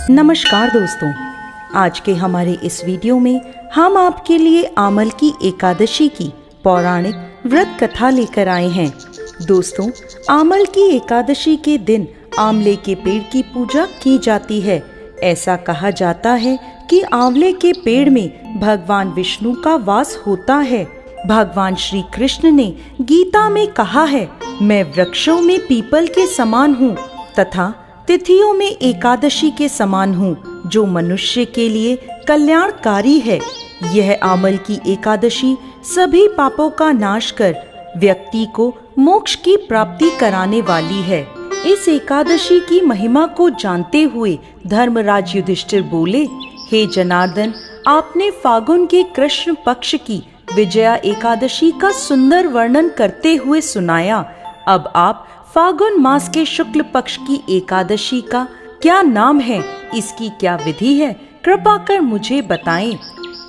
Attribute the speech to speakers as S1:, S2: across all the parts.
S1: नमस्कार दोस्तों, आज के हमारे इस वीडियो में हम आपके लिए आमल की एकादशी की पौराणिक व्रत कथा लेकर आए हैं। दोस्तों, आमल की एकादशी के दिन आंवले के पेड़ की पूजा की जाती है। ऐसा कहा जाता है कि आंवले के पेड़ में भगवान विष्णु का वास होता है। भगवान श्री कृष्ण ने गीता में कहा है, मैं वृक्षों में पीपल के समान हूँ तथा तिथियों में एकादशी के समान हूँ, जो मनुष्य के लिए कल्याणकारी है। यह आमल की एकादशी सभी पापों का नाश कर व्यक्ति को मोक्ष की प्राप्ति कराने वाली है। इस एकादशी की महिमा को जानते हुए धर्मराज युधिष्ठिर बोले, हे जनार्दन, आपने फागुन के कृष्ण पक्ष की विजया एकादशी का सुंदर वर्णन करते हुए सुनाया। अब आप फागुन मास के शुक्ल पक्ष की एकादशी का क्या नाम है, इसकी क्या विधि है, कृपा कर मुझे बताएं।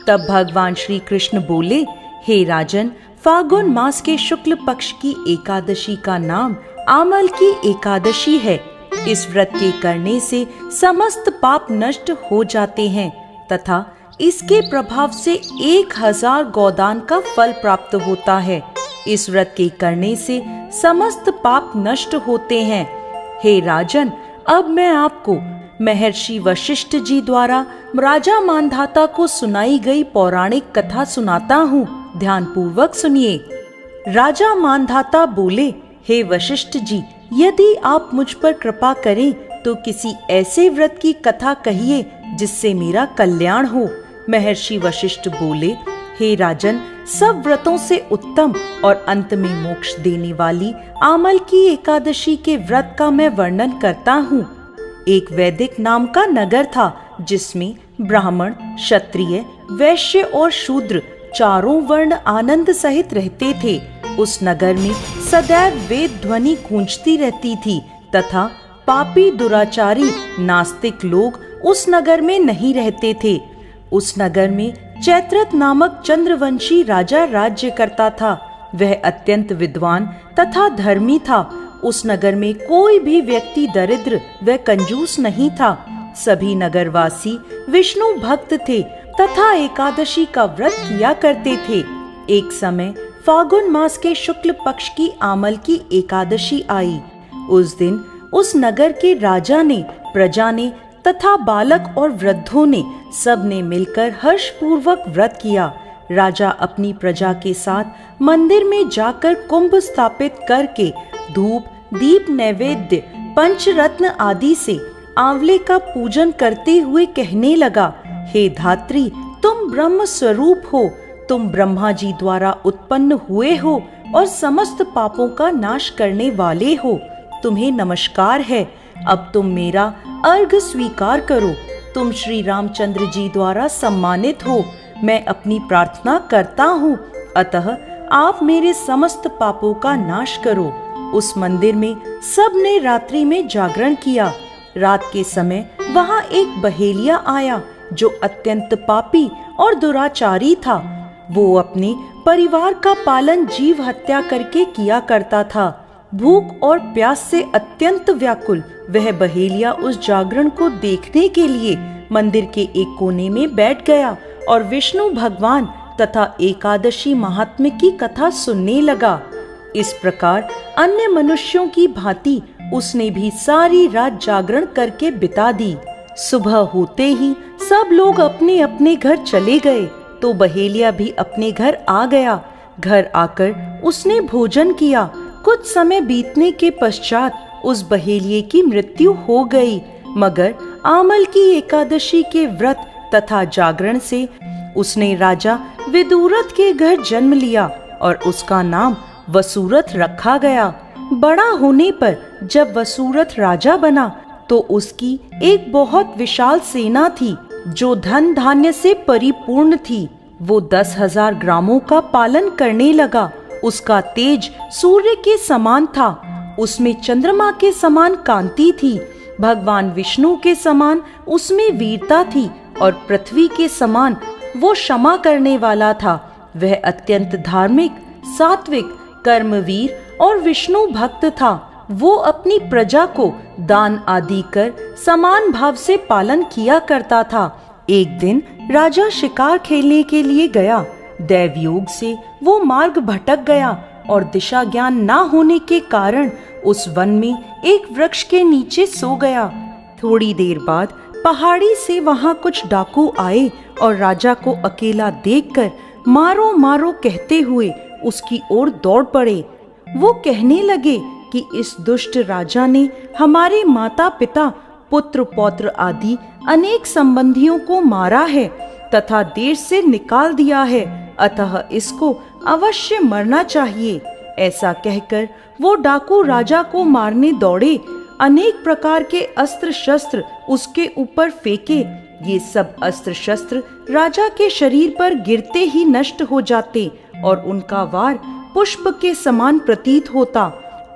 S1: तब भगवान श्री कृष्ण बोले, हे राजन, फागुन मास के शुक्ल पक्ष की एकादशी का नाम आमल की एकादशी है। इस व्रत के करने से समस्त पाप नष्ट हो जाते हैं तथा इसके प्रभाव से 1000 गोदान का फल प्राप्त होता है। इस व्रत के करने से समस्त पाप नष्ट होते हैं। हे राजन, अब मैं आपको महर्षि वशिष्ठ जी द्वारा राजा मांधाता को सुनाई गई पौराणिक कथा सुनाता हूँ, ध्यान पूर्वक सुनिए। राजा मांधाता बोले, हे वशिष्ठ जी, यदि आप मुझ पर कृपा करें तो किसी ऐसे व्रत की कथा कहिए जिससे मेरा कल्याण हो। महर्षि वशिष्ठ बोले, हे राजन, सब व्रतों से उत्तम और अंत में मोक्ष देने वाली आमल की एकादशी के व्रत का मैं वर्णन करता हूँ। एक वैदिक नाम का नगर था, जिसमें ब्राह्मण, क्षत्रिय, वैश्य और शूद्र चारों वर्ण आनंद सहित रहते थे। उस नगर में सदैव वेद ध्वनि गूंजती रहती थी तथा पापी, दुराचारी, नास्तिक लोग उस नगर में नहीं रहते थे। उस नगर में चैत्रथ नामक चंद्रवंशी राजा राज्य करता था। वह अत्यंत विद्वान तथा धर्मी था। उस नगर में कोई भी व्यक्ति दरिद्र व कंजूस नहीं था। सभी नगरवासी विष्णु भक्त थे तथा एकादशी का व्रत किया करते थे। एक समय फागुन मास के शुक्ल पक्ष की आमल की एकादशी आई। उस दिन उस नगर के राजा ने, प्रजा ने तथा बालक और वृद्धों ने सब ने मिलकर हर्ष पूर्वक व्रत किया। राजा अपनी प्रजा के साथ मंदिर में जाकर कुंभ स्थापित करके धूप, दीप, नैवेद्य, पंचरत्न आदि से आंवले का पूजन करते हुए कहने लगा, हे धात्री, तुम ब्रह्म स्वरूप हो, तुम ब्रह्मा जी द्वारा उत्पन्न हुए हो और समस्त पापों का नाश करने वाले हो। तुम्हें नमस्कार है। अब तुम मेरा अर्घ स्वीकार करो। तुम श्री रामचंद्र जी द्वारा सम्मानित हो। मैं अपनी प्रार्थना करता हूँ, अतः आप मेरे समस्त पापों का नाश करो। उस मंदिर में सब ने रात्रि में जागरण किया। रात के समय वहाँ एक बहेलिया आया जो अत्यंत पापी और दुराचारी था। वो अपने परिवार का पालन जीव हत्या करके किया करता था। भूख और प्यास से अत्यंत व्याकुल वह बहेलिया उस जागरण को देखने के लिए मंदिर के एक कोने में बैठ गया और विष्णु भगवान तथा एकादशी महात्म्य की कथा सुनने लगा। इस प्रकार अन्य मनुष्यों की भांति उसने भी सारी रात जागरण करके बिता दी। सुबह होते ही सब लोग अपने अपने घर चले गए तो बहेलिया भी अपने घर आ गया। घर आकर उसने भोजन किया। कुछ समय बीतने के पश्चात उस बहेलिये की मृत्यु हो गई, मगर आमल की एकादशी के व्रत तथा जागरण से उसने राजा विदुरथ के घर जन्म लिया और उसका नाम वसुरथ रखा गया। बड़ा होने पर जब वसुरथ राजा बना तो उसकी एक बहुत विशाल सेना थी जो धन धान्य से परिपूर्ण थी। वो 10,000 ग्रामों का पालन करने लगा। उसका तेज सूर्य के समान था। उसमें चंद्रमा के समान कांति थी। भगवान विष्णु के समान उसमें वीरता थी और पृथ्वी के समान वो क्षमा करने वाला था। वह अत्यंत धार्मिक, सात्विक, कर्मवीर और विष्णु भक्त था। वो अपनी प्रजा को दान आदि कर समान भाव से पालन किया करता था। एक दिन राजा शिकार खेलने के लिए गया। दैवयोग से वो मार्ग भटक गया और दिशा ज्ञान ना होने के कारण उस वन में एक वृक्ष के नीचे सो गया। थोड़ी देर बाद पहाड़ी से वहां कुछ डाकू आए और राजा को अकेला देखकर मारो मारो कहते हुए उसकी ओर दौड़ पड़े। वो कहने लगे कि इस दुष्ट राजा ने हमारे माता पिता, पुत्र पौत्र आदि अनेक संबंधियों को मारा है तथा देश से निकाल दिया है, अतः इसको अवश्य मरना चाहिए। ऐसा कहकर वो डाकू राजा को मारने दौड़े। अनेक प्रकार के अस्त्र शस्त्र उसके ऊपर फेंके। ये सब अस्त्र शस्त्र राजा के शरीर पर गिरते ही नष्ट हो जाते और उनका वार पुष्प के समान प्रतीत होता।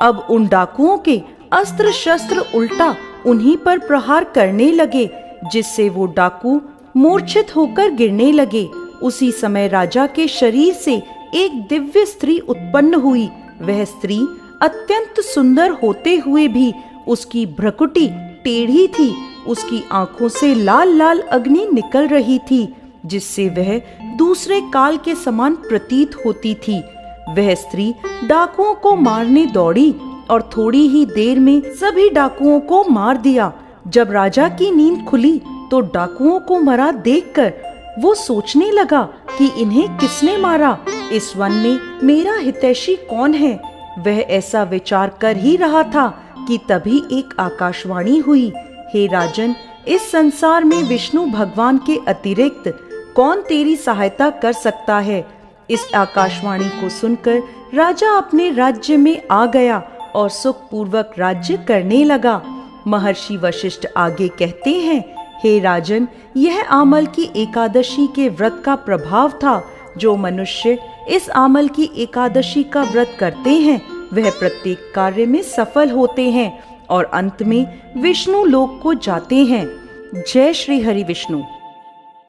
S1: अब उन डाकुओं के अस्त्र शस्त्र उल्टा उन्हीं पर प्रहार करने लगे, जिससे वो डाकू मूर्छित होकर गिरने लगे। उसी समय राजा के शरीर से एक दिव्य स्त्री उत्पन्न हुई। वह स्त्री अत्यंत सुंदर होते हुए भी उसकी भ्रकुटी टेढ़ी थी। उसकी आंखों से लाल लाल अग्नि निकल रही थी, जिससे वह दूसरे काल के समान प्रतीत होती थी। वह स्त्री डाकुओं को मारने दौड़ी और थोड़ी ही देर में सभी डाकुओं को मार दिया। जब राजा की नींद खुली तो डाकुओं को मरा देखकर वो सोचने लगा कि इन्हें किसने मारा, इस वन में मेरा हितैषी कौन है। वह ऐसा विचार कर ही रहा था कि तभी एक आकाशवाणी हुई, हे राजन, इस संसार में विष्णु भगवान के अतिरिक्त कौन तेरी सहायता कर सकता है। इस आकाशवाणी को सुनकर राजा अपने राज्य में आ गया और सुखपूर्वक राज्य करने लगा। महर्षि वशिष्ठ आगे कहते हैं, हे राजन, यह आमल की एकादशी के व्रत का प्रभाव था। जो मनुष्य इस आमल की एकादशी का व्रत करते हैं वह प्रत्येक कार्य में सफल होते हैं और अंत में विष्णु लोक को जाते हैं। जय श्री हरि विष्णु।